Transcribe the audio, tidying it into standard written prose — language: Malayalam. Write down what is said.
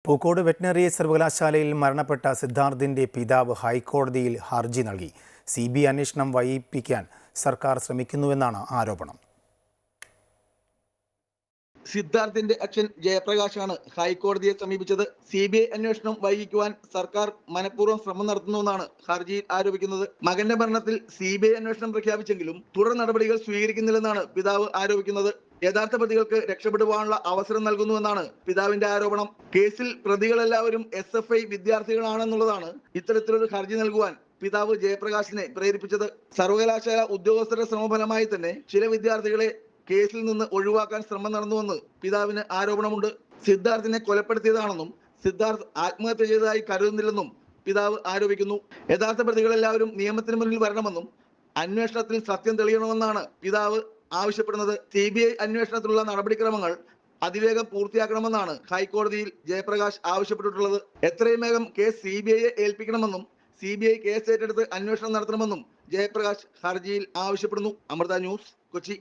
പൂക്കോട് വെറ്റിനറി സർവകലാശാലയിൽ മരണപ്പെട്ട സിദ്ധാർത്ഥിന്റെ പിതാവ് ഹൈക്കോടതിയിൽ ഹർജി നൽകി. CBI അന്വേഷണം വൈകിപ്പിക്കാൻ സർക്കാർ ശ്രമിക്കുന്നുവെന്നാണ് ആരോപണം. സിദ്ധാർത്ഥിന്റെ അച്ഛൻ ജയപ്രകാശാണ് ഹൈക്കോടതിയെ സമീപിച്ചത്. CBI അന്വേഷണം വൈകിക്കുവാൻ സർക്കാർ മനഃപൂർവ്വം ശ്രമം നടത്തുന്നുവെന്നാണ് ഹർജിയിൽ ആരോപിക്കുന്നത്. മകന്റെ മരണത്തിൽ CBI അന്വേഷണം പ്രഖ്യാപിച്ചെങ്കിലും തുടർ നടപടികൾ സ്വീകരിക്കുന്നില്ലെന്നാണ് പിതാവ് ആരോപിക്കുന്നത്. യഥാർത്ഥ പ്രതികൾക്ക് രക്ഷപ്പെടുവാനുള്ള അവസരം നൽകുന്നുവെന്നാണ് പിതാവിന്റെ ആരോപണം. കേസിൽ പ്രതികളെല്ലാവരും SFI വിദ്യാർത്ഥികളാണെന്നുള്ളതാണ് ഇത്തരത്തിലൊരു ഹർജി നൽകുവാൻ പിതാവ് ജയപ്രകാശിനെ പ്രേരിപ്പിച്ചത്. സർവകലാശാല ഉദ്യോഗസ്ഥരുടെ ശ്രമഫലമായി തന്നെ ചില വിദ്യാർത്ഥികളെ കേസിൽ നിന്ന് ഒഴിവാക്കാൻ ശ്രമം നടന്നുവെന്ന് പിതാവിന് ആരോപണമുണ്ട്. സിദ്ധാർത്ഥിനെ കൊലപ്പെടുത്തിയതാണെന്നും സിദ്ധാർത്ഥ് ആത്മഹത്യ ചെയ്തതായി കരുതുന്നില്ലെന്നും പിതാവ് ആരോപിക്കുന്നു. യഥാർത്ഥ പ്രതികളെല്ലാവരും നിയമത്തിന് മുന്നിൽ വരണമെന്നും അന്വേഷണത്തിൽ സത്യം തെളിയണമെന്നാണ് പിതാവ് ആവശ്യപ്പെടുന്നത്. CBI അന്വേഷണത്തിലുള്ള നടപടിക്രമങ്ങൾ അതിവേഗം പൂർത്തിയാക്കണമെന്നാണ് ഹൈക്കോടതിയിൽ ജയപ്രകാശ് ആവശ്യപ്പെട്ടിട്ടുള്ളത്. എത്രയും വേഗം കേസ് CBIയെ ഏൽപ്പിക്കണമെന്നും CBI കേസ് ഏറ്റെടുത്ത് അന്വേഷണം നടത്തണമെന്നും ജയപ്രകാശ് ഹർജിയിൽ ആവശ്യപ്പെടുന്നു. അമൃത ന്യൂസ്, കൊച്ചി.